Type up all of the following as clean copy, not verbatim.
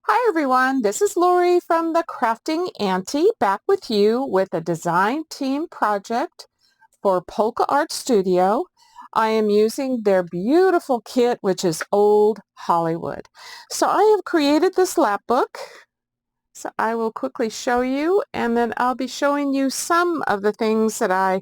Hi everyone, this is Lori from the Crafting Auntie back with you with a design team project for Polka Art Studio. I am using their beautiful kit, which is Old Hollywood. So I have created this lap book. So I will quickly show you, and then I'll be showing you some of the things that I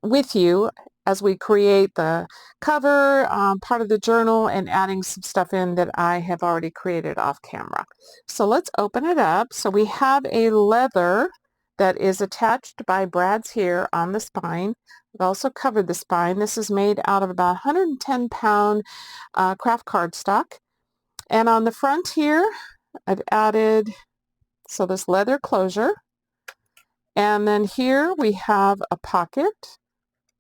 with you as we create the cover, part of the journal, and adding some stuff in that I have already created off camera. So let's open it up. So we have a leather that is attached by brads here on the spine. I've also covered the spine. This is made out of about 110-pound craft cardstock. And on the front here, I've added, so this leather closure. And then here we have a pocket,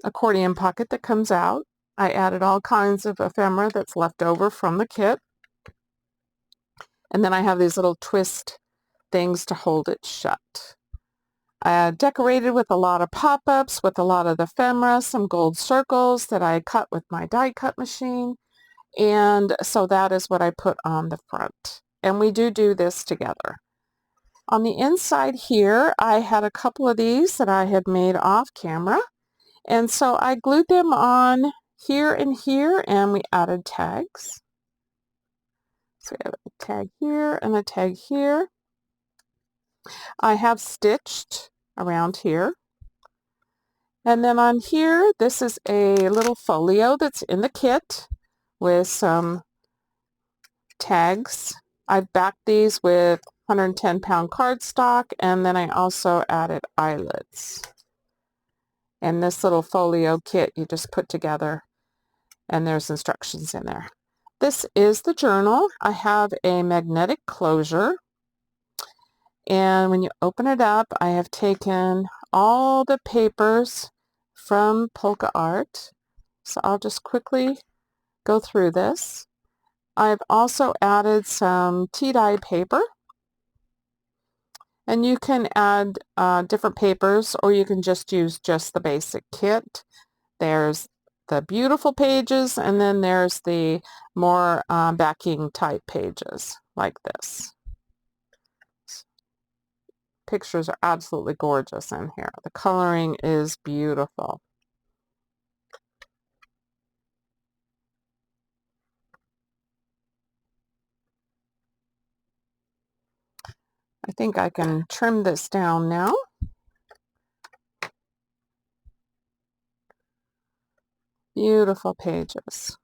accordion pocket that comes out. I added all kinds of ephemera that's left over from the kit. And then I have these little twist things to hold it shut. I decorated with a lot of pop-ups, with a lot of the ephemera, some gold circles that I cut with my die cut machine. And so that is what I put on the front. And we do this together. On the inside here, I had a couple of these that I had made off camera. And so I glued them on here and here, and we added tags. So we have a tag here and a tag here. I have stitched around here. And then on here, this is a little folio that's in the kit with some tags. I've backed these with 110-pound cardstock, and then I also added eyelets. And this little folio kit you just put together, and there's instructions in there. This is the journal. I have a magnetic closure, and when you open it up, I have taken all the papers from Polka Art. So I'll just quickly go through this. I've also added some tea-dye paper, and you can add different papers, or you can just use just the basic kit. There's the beautiful pages, and then there's the more backing type pages like this. Pictures are absolutely gorgeous in here. The coloring is beautiful. I think I can trim this down now. Beautiful pages.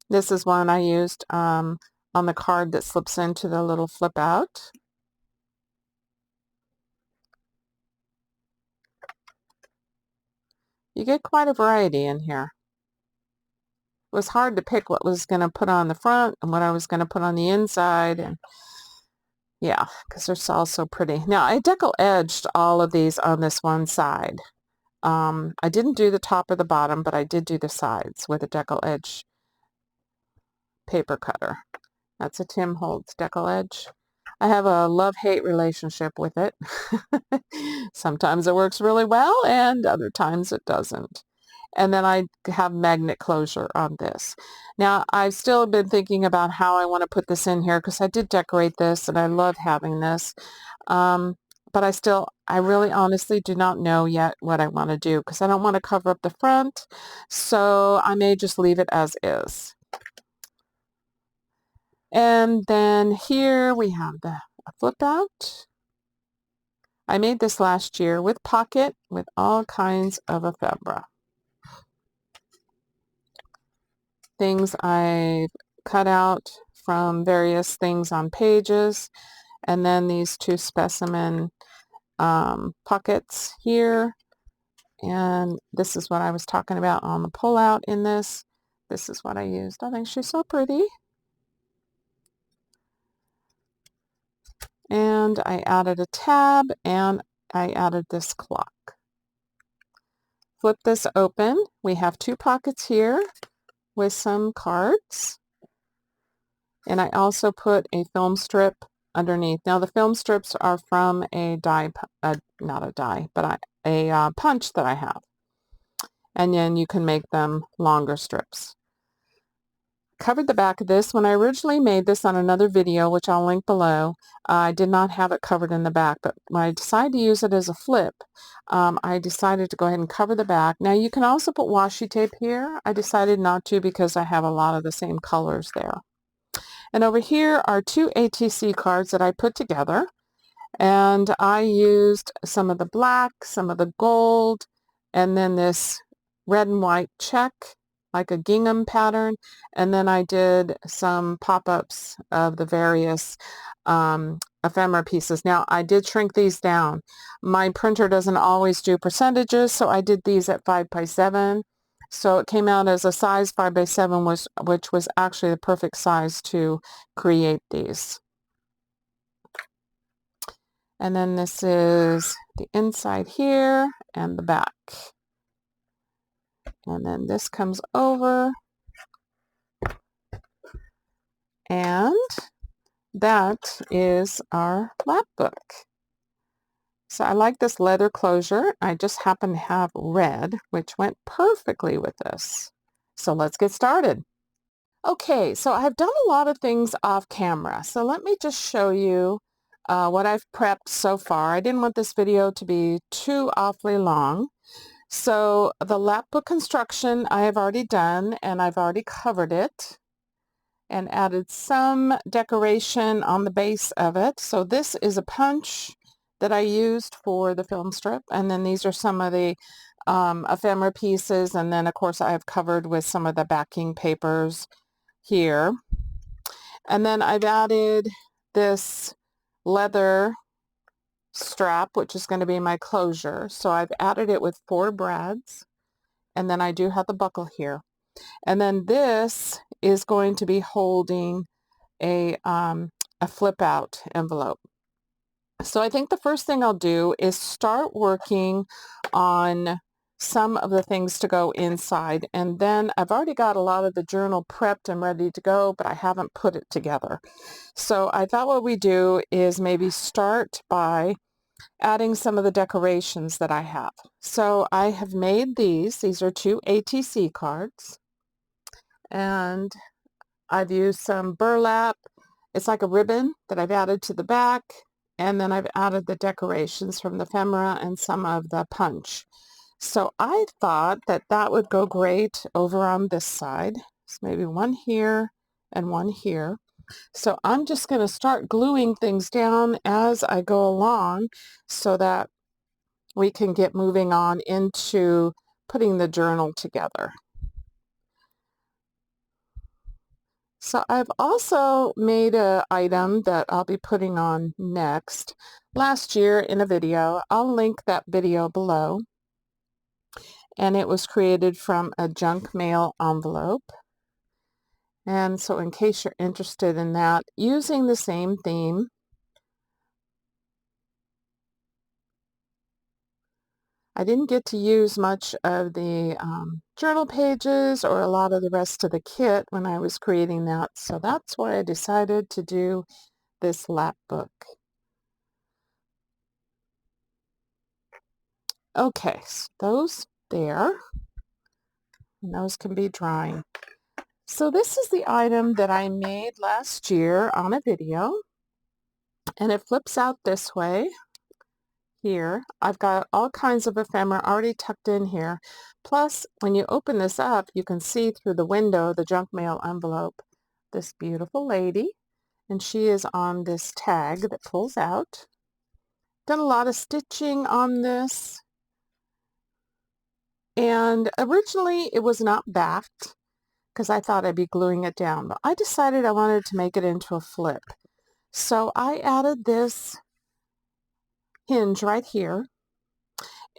This is one I used on the card that slips into the little flip out. You get quite a variety in here. It was hard to pick what was going to put on the front and what I was going to put on the inside, and yeah, because they're all so pretty. Now, I decal edged all of these on this one side. I didn't do the top or the bottom, but I did do the sides with a decal edge paper cutter. That's a Tim Holtz decal edge. I have a love-hate relationship with it. Sometimes it works really well, and other times it doesn't. And then I have magnet closure on this. Now, I've still been thinking about how I want to put this in here, because I did decorate this and I love having this. But I really honestly do not know yet what I want to do, because I don't want to cover up the front. So I may just leave it as is. And then here we have the flip out. I made this last year with pocket with all kinds of ephemera. Things I cut out from various things on pages, and then these two specimen pockets here, and this is what I was talking about on the pull out in this. This is what I used. I think she's so pretty. And I added a tab, and I added this clock. Flip this open. We have two pockets here with some cards. And I also put a film strip underneath. Now the film strips are from a die, not a die, but a punch that I have. And then you can make them longer strips. covered the back of this. When I originally made this on another video, which I'll link below, I did not have it covered in the back, but when I decided to use it as a flip, I decided to go ahead and cover the back. Now you can also put washi tape here. I decided not to because I have a lot of the same colors there. And over here are two ATC cards that I put together. And I used some of the black, some of the gold, and then this red and white check, like a gingham pattern. And then I did some pop-ups of the various ephemera pieces. Now, I did shrink these down. My printer doesn't always do percentages, so I did these at 5x7. So it came out as a size 5x7, which was actually the perfect size to create these. And then this is the inside here and the back. And then this comes over. And that is our lap book. So I like this leather closure. I just happen to have red, which went perfectly with this. So let's get started. Okay, so I've done a lot of things off camera. So let me just show you what I've prepped so far. I didn't want this video to be too awfully long. So the lap book construction I have already done, and I've already covered it and added some decoration on the base of it. So this is a punch that I used for the film strip, and then these are some of the ephemera pieces, and then of course I have covered with some of the backing papers here. And then I've added this leather strap, which is going to be my closure. So I've added it with 4 brads, and then I do have the buckle here. And then this is going to be holding a flip out envelope. So I think the first thing I'll do is start working on some of the things to go inside, and then I've already got a lot of the journal prepped and ready to go, but I haven't put it together. So I thought what we do is maybe start by adding some of the decorations that I have. So I have made these are 2 ATC cards, and I've used some burlap. It's like a ribbon that I've added to the back, and then I've added the decorations from the ephemera and some of the punch. So I thought that that would go great over on this side. So maybe one here and one here. So I'm just going to start gluing things down as I go along so that we can get moving on into putting the journal together. So I've also made an item that I'll be putting on next. Last year in a video, I'll link that video below. And it was created from a junk mail envelope. And so in case you're interested in that, using the same theme, I didn't get to use much of the journal pages or a lot of the rest of the kit when I was creating that. So that's why I decided to do this lap book. Okay, so those there, and those can be drying. So this is the item that I made last year on a video, and it flips out this way. Here, I've got all kinds of ephemera already tucked in here. Plus, when you open this up, you can see through the window, the junk mail envelope, this beautiful lady, and she is on this tag that pulls out. Done a lot of stitching on this, and originally it was not backed because I thought I'd be gluing it down, but I decided I wanted to make it into a flip. So I added this hinge right here,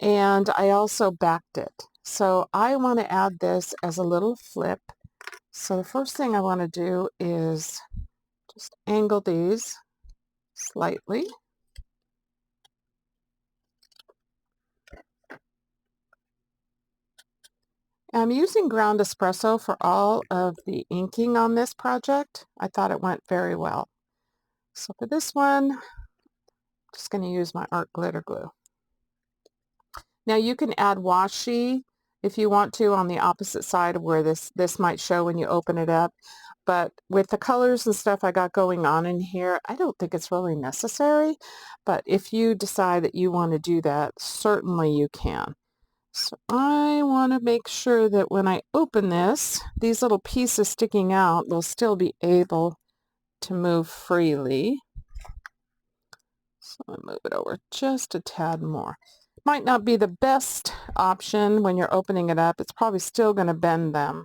and I also backed it. So I want to add this as a little flip. So the first thing I want to do is just angle these slightly. I'm using ground espresso for all of the inking on this project. I thought it went very well. So for this one, I'm just going to use my art glitter glue. Now you can add washi if you want to on the opposite side of where this might show when you open it up. But with the colors and stuff I got going on in here, I don't think it's really necessary. But if you decide that you want to do that, certainly you can. So I want to make sure that when I open this, these little pieces sticking out will still be able to move freely. So I'll move it over just a tad more. Might not be the best option when you're opening it up. It's probably still going to bend them.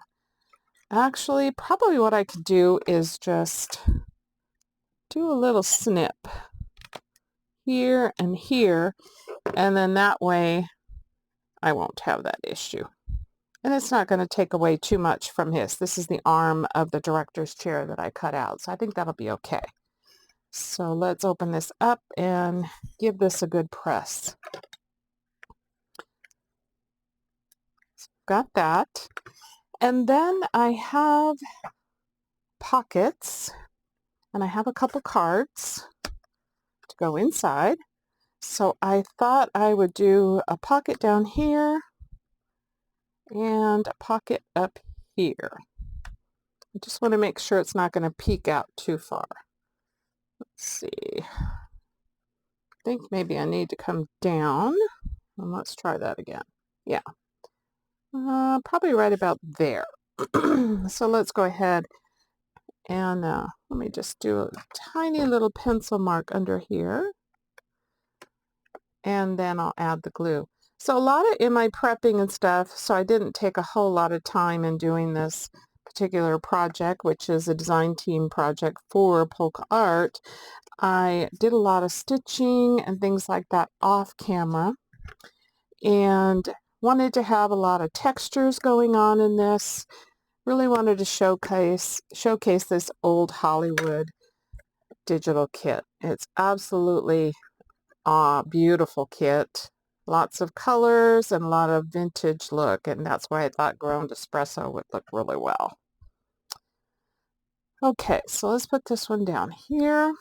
Actually, probably what I could do is just do a little snip here and here, and then that way I won't have that issue. And it's not going to take away too much from his. This is the arm of the director's chair that I cut out, so I think that'll be okay. So let's open this up and give this a good press. Got that. And then I have pockets, and I have a couple cards to go inside. So I thought I would do a pocket down here and a pocket up here. I just want to make sure it's not going to peek out too far. Let's see. I think maybe I need to come down. And let's try that again. Yeah. Probably right about there. So let's go ahead and let me just do a tiny little pencil mark under here. And then I'll add the glue. So a lot of in my prepping and stuff, so I didn't take a whole lot of time in doing this particular project, which is a design team project for Polka Art. I did a lot of stitching and things like that off camera, and wanted to have a lot of textures going on in this. Really wanted to showcase this old Hollywood digital kit. It's absolutely beautiful kit. Lots of colors and a lot of vintage look, and that's why I thought ground espresso would look really well. Okay, so let's put this one down here.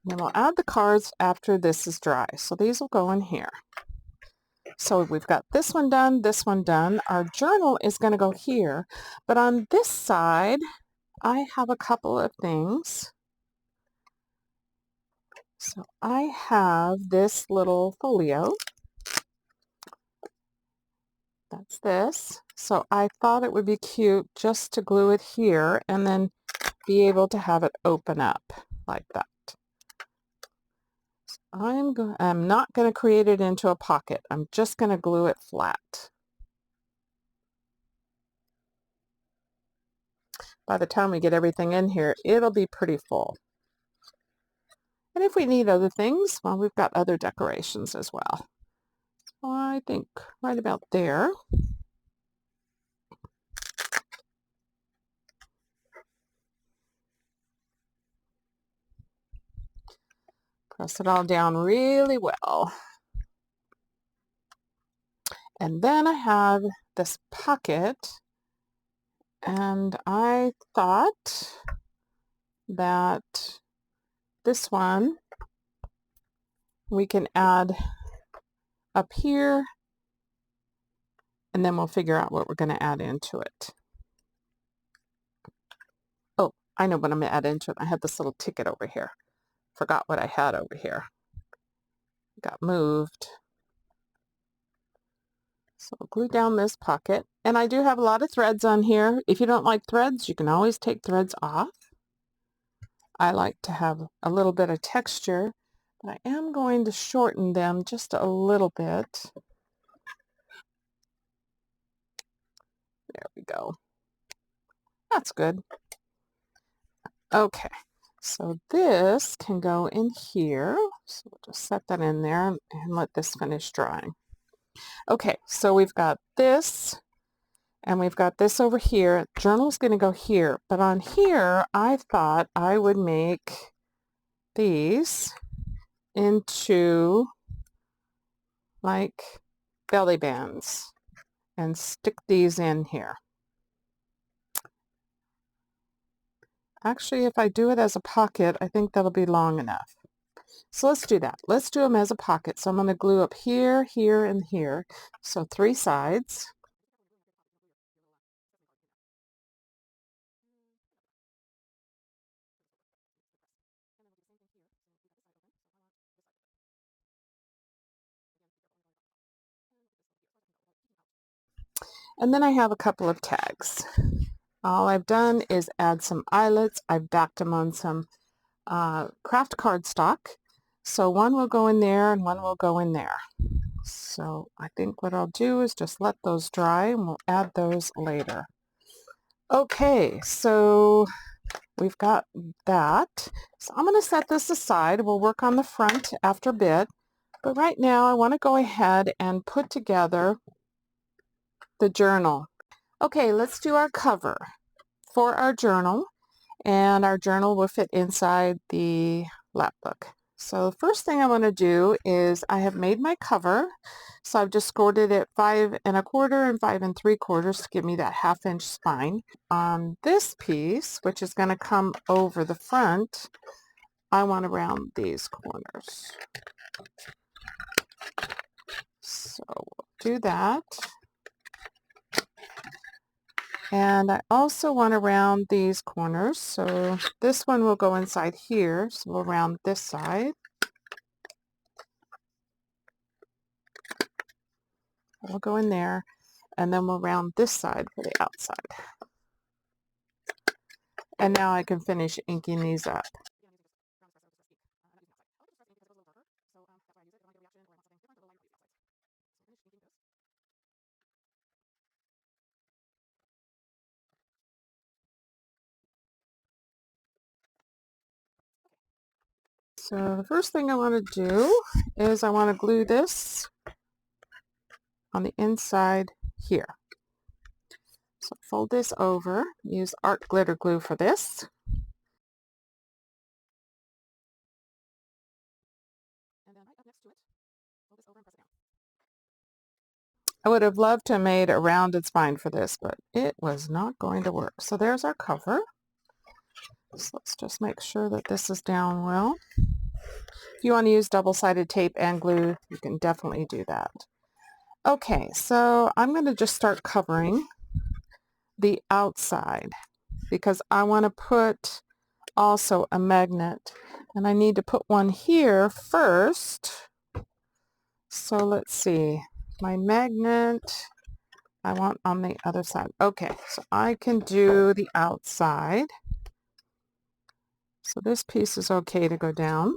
Then we'll add the cards after this is dry. So these will go in here. So we've got this one done, this one done. Our journal is going to go here. But on this side, I have a couple of things. So I have this little folio. That's this. So I thought it would be cute just to glue it here and then be able to have it open up like that. I'm not going to create it into a pocket. I'm just going to glue it flat. By the time we get everything in here, it'll be pretty full. And if we need other things, well, we've got other decorations as well. So I think right about there. Press it all down really well. And then I have this pocket, and I thought that this one we can add up here, and then we'll figure out what we're going to add into it. Oh, I know what I'm going to add into it. I had this little ticket over here. Forgot what I had over here. Got moved. So I'll glue down this pocket. And I do have a lot of threads on here. If you don't like threads, you can always take threads off. I like to have a little bit of texture, but I am going to shorten them just a little bit. There we go. That's good. Okay, so this can go in here. So we'll just set that in there and let this finish drying. Okay, so we've got this, and we've got this over here. Journal's going to go here, but on here, I thought I would make these into like belly bands and stick these in here. Actually, if I do it as a pocket, I think that'll be long enough. So let's do that. Let's do them as a pocket. So I'm going to glue up here, here, and here. So 3 sides. And then I have a couple of tags. All I've done is add some eyelets. I've backed them on some craft cardstock. So one will go in there and one will go in there. So I think what I'll do is just let those dry and we'll add those later. Okay, so we've got that. So I'm going to set this aside. We'll work on the front after a bit. But right now I want to go ahead and put together the journal. Okay, let's do our cover for our journal. And our journal will fit inside the lap book. So the first thing I want to do is I have made my cover. So I've just scored it at 5 1/4 and 5 3/4 to give me that 1/2 inch spine. On this piece, which is going to come over the front, I want to round these corners. So we'll do that. And I also want to round these corners. So this one will go inside here. So we'll round this side. We'll go in there, and then we'll round this side for the outside. And now I can finish inking these up. So the first thing I want to do is I want to glue this on the inside here. So fold this over, use art glitter glue for this. And then right up next to it, fold this over and press it down. I would have loved to have made a rounded spine for this, but it was not going to work. So there's our cover. So let's just make sure that this is down well. If you want to use double-sided tape and glue, you can definitely do that. Okay, so I'm going to just start covering the outside because I want to put also a magnet, and I need to put one here first. So let's see, my magnet I want on the other side. Okay, so I can do the outside. So this piece is okay to go down.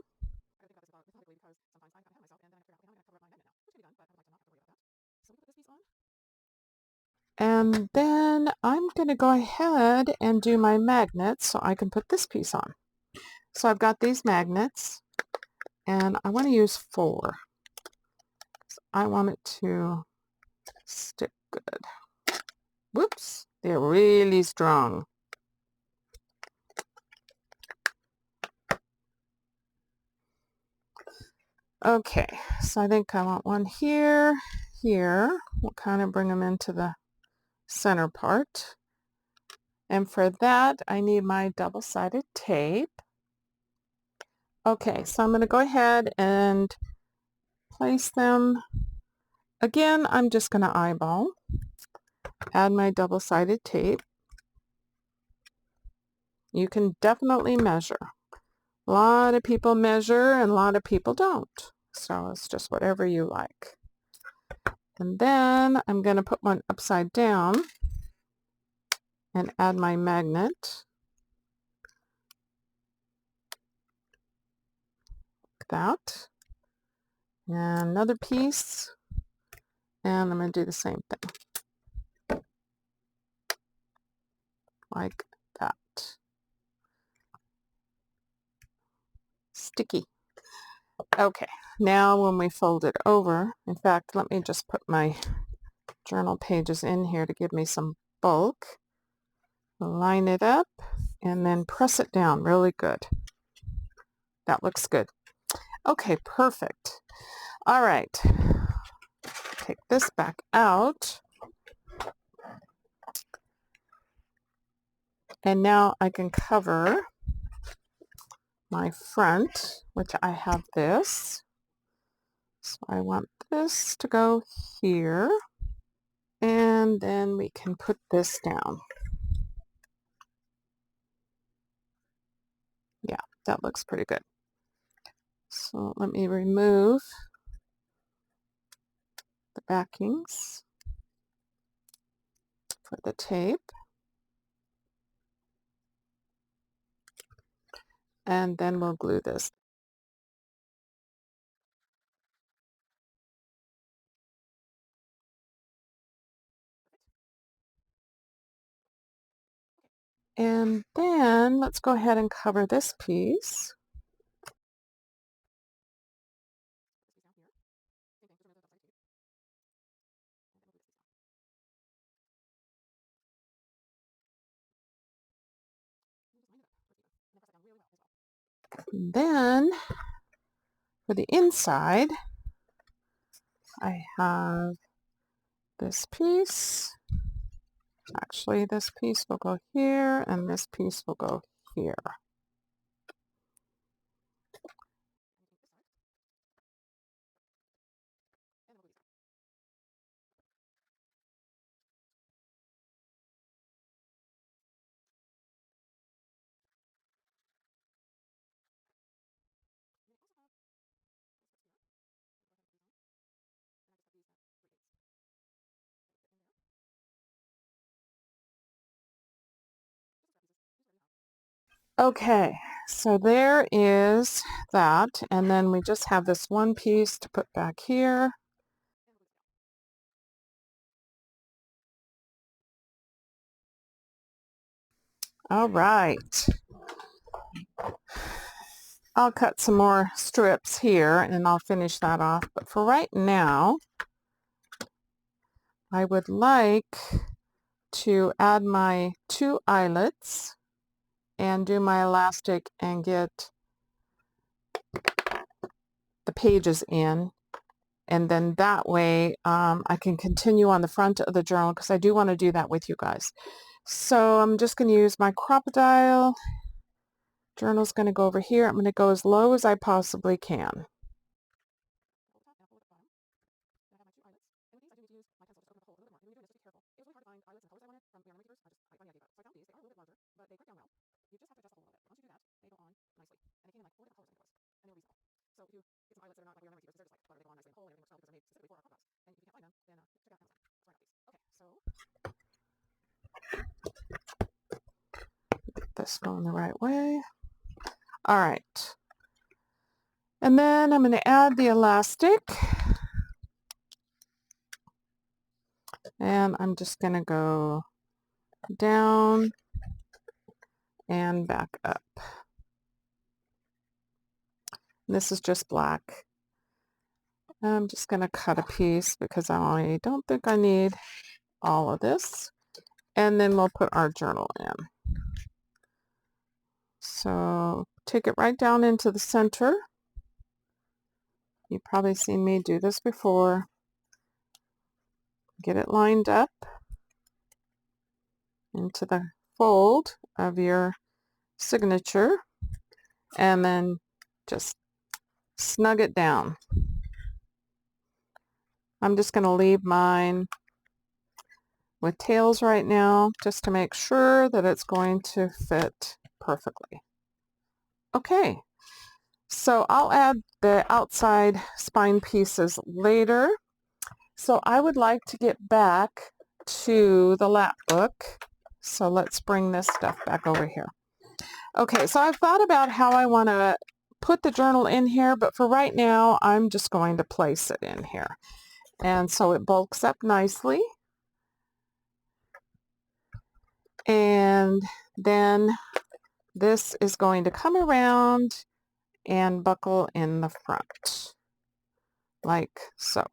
And then I'm going to go ahead and do my magnets so I can put this piece on. So I've got these magnets, and I want to use 4. So I want it to stick good. Whoops, they're really strong. Okay, so I think I want one here, here. We'll kind of bring them into the center part. And for that, I need my double-sided tape. Okay, so I'm going to go ahead and place them. Again, I'm just going to eyeball. Add my double-sided tape. You can definitely measure. A lot of people measure and a lot of people don't. So it's just whatever you like. And then I'm going to put one upside down and add my magnet. Like that. And another piece. And I'm going to do the same thing. Like that. Sticky. Okay, now when we fold it over, in fact, let me just put my journal pages in here to give me some bulk. Line it up and then press it down really good. That looks good. Okay, perfect. All right, take this back out. And now I can cover my front, which I have this. So I want this to go here. And then we can put this down. Yeah, that looks pretty good. So let me remove the backings for the tape. And then we'll glue this. And then let's go ahead and cover this piece. And then for the inside, I have this piece. Actually, this piece will go here, and this piece will go here. Okay, so there is that, and then we just have this one piece to put back here. All right. I'll cut some more strips here and I'll finish that off, but for right now, I would like to add my 2 eyelets and do my elastic and get the pages in, and then that way I can continue on the front of the journal because I do want to do that with you guys. So I'm just going to use my crocodile. Journal's going to go over here. I'm going to go as low as I possibly can. This going the right way. All right. And then I'm going to add the elastic. And I'm just going to go down and back up. This is just black. I'm just going to cut a piece because I don't think I need all of this. And then we'll put our journal in. So take it right down into the center. You've probably seen me do this before. Get it lined up into the fold of your signature and then just snug it down. I'm just going to leave mine with tails right now just to make sure that it's going to fit perfectly. Okay, so I'll add the outside spine pieces later. So I would like to get back to the lap book. So let's bring this stuff back over here. Okay, so I've thought about how I want to put the journal in here, but for right now, I'm just going to place it in here. And so it bulks up nicely. And then this is going to come around and buckle in the front, like so.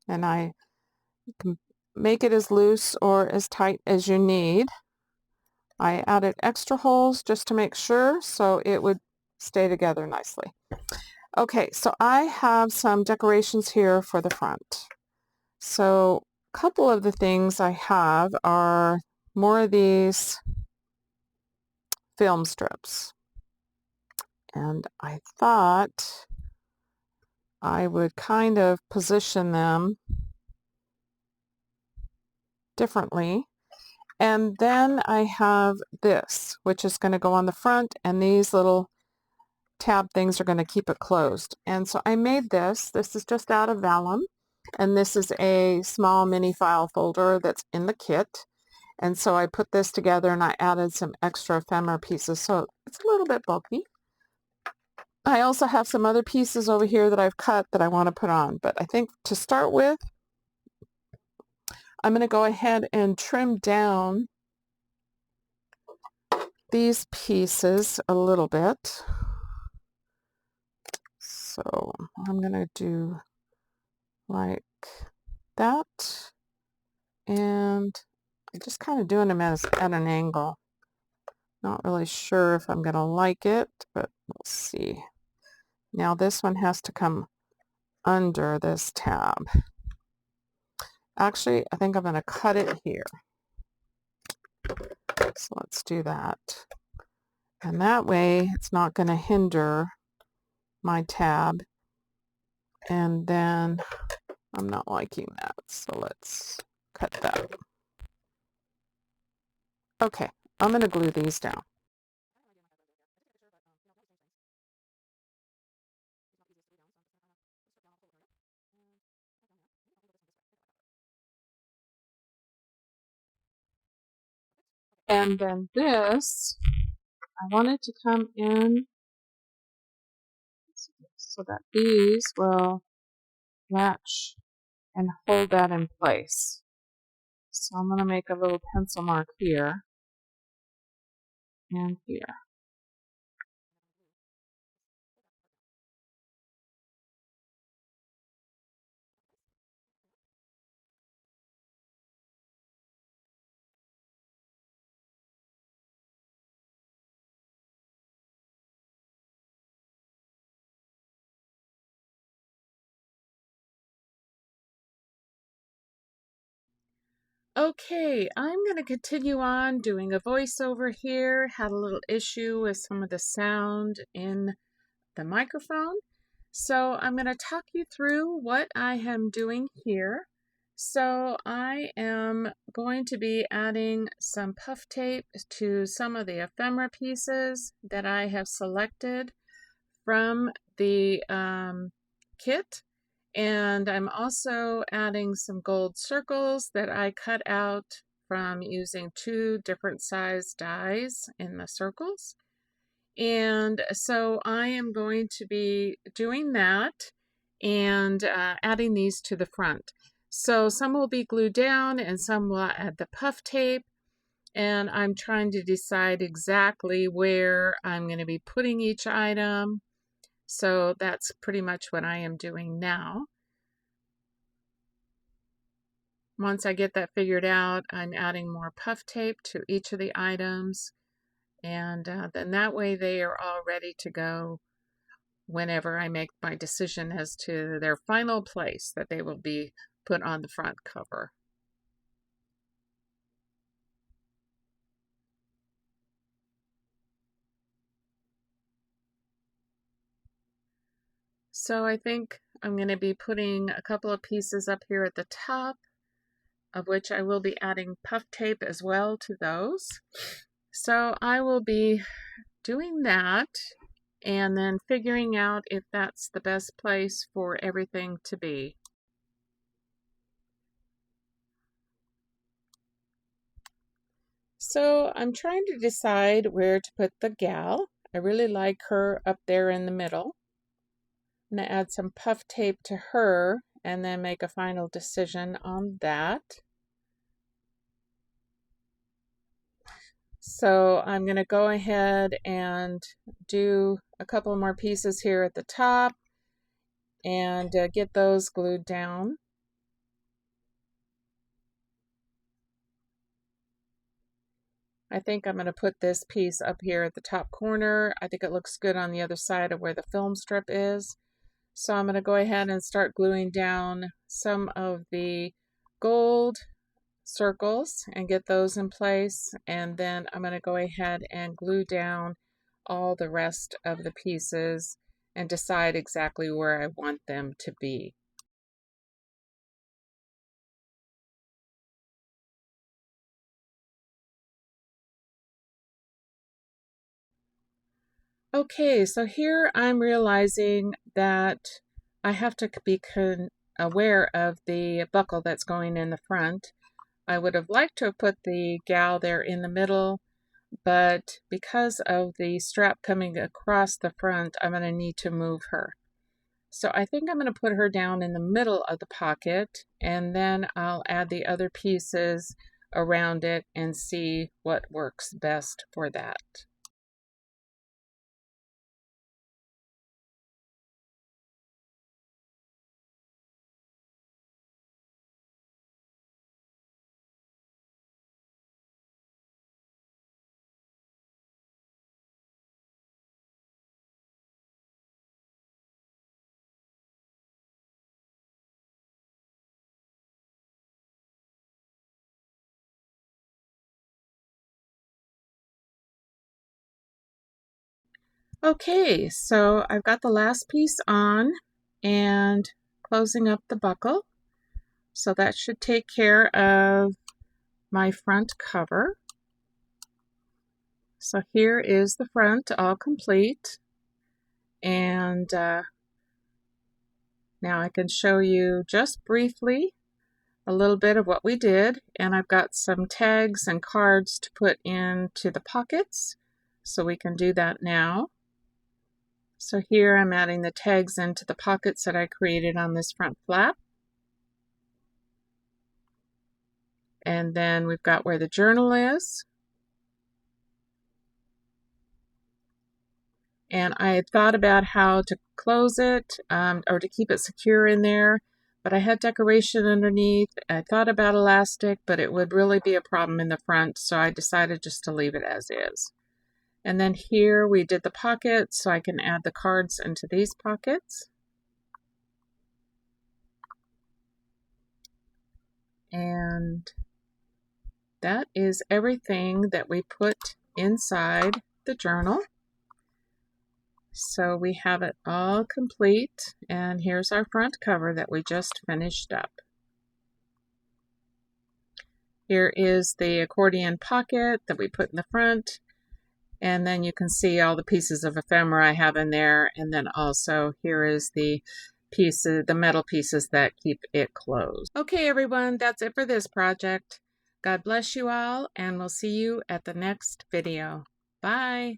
And I can make it as loose or as tight as you need. I added extra holes just to make sure so it would stay together nicely. Okay, so I have some decorations here for the front. So a couple of the things I have are more of these film strips. And I thought I would kind of position them differently. And then I have this, which is going to go on the front, and these little tab things are going to keep it closed. And so I made this. This is just out of vellum, and this is a small mini file folder that's in the kit. And so I put this together and I added some extra ephemera pieces, so it's a little bit bulky. I also have some other pieces over here that I've cut that I want to put on, but I think to start with, I'm going to go ahead and trim down these pieces a little bit. So I'm going to do like that, and I'm just kind of doing them at an angle. Not really sure if I'm going to like it, but we'll see. Now this one has to come under this tab. Actually, I think I'm going to cut it here. So let's do that. And that way it's not going to hinder my tab. And then I'm not liking that, so let's cut that. Okay, I'm going to glue these down. And then this, I want it to come in so that these will latch and hold that in place. So I'm going to make a little pencil mark here and here. Okay, I'm going to continue on doing a voiceover here. Had a little issue with some of the sound in the microphone. So I'm going to talk you through what I am doing here. So I am going to be adding some puff tape to some of the ephemera pieces that I have selected from the kit. And I'm also adding some gold circles that I cut out from using 2 different size dies in the circles. And so I am going to be doing that and adding these to the front. So some will be glued down and some will add the puff tape. And I'm trying to decide exactly where I'm going to be putting each item. So that's pretty much what I am doing now. Once I get that figured out, I'm adding more puff tape to each of the items. And then that way they are all ready to go whenever I make my decision as to their final place that they will be put on the front cover. So I think I'm going to be putting a couple of pieces up here at the top, of which I will be adding puff tape as well to those. So I will be doing that and then figuring out if that's the best place for everything to be. So I'm trying to decide where to put the gal. I really like her up there in the middle. I'm going to add some puff tape to her and then make a final decision on that. So I'm going to go ahead and do a couple more pieces here at the top and get those glued down. I think I'm going to put this piece up here at the top corner. I think it looks good on the other side of where the film strip is. So I'm going to go ahead and start gluing down some of the gold circles and get those in place. And then I'm going to go ahead and glue down all the rest of the pieces and decide exactly where I want them to be. Okay, so here I'm realizing that I have to be aware of the buckle that's going in the front. I would have liked to have put the gal there in the middle, but because of the strap coming across the front, I'm going to need to move her. So I think I'm going to put her down in the middle of the pocket, and then I'll add the other pieces around it and see what works best for that. Okay, so I've got the last piece on and closing up the buckle. So that should take care of my front cover. So here is the front all complete. And now I can show you just briefly a little bit of what we did. And I've got some tags and cards to put into the pockets. So we can do that now. So here I'm adding the tags into the pockets that I created on this front flap. And then we've got where the journal is. And I had thought about how to close it or to keep it secure in there, but I had decoration underneath. I thought about elastic, but it would really be a problem in the front, so I decided just to leave it as is. And then here we did the pockets, so I can add the cards into these pockets. And that is everything that we put inside the journal. So we have it all complete, and here's our front cover that we just finished up. Here is the accordion pocket that we put in the front, and then you can see all the pieces of ephemera I have in there, and then also here is the pieces, the metal pieces that keep it closed. Okay, everyone, that's it for this project. God bless you all, and we'll see you at the next video. Bye.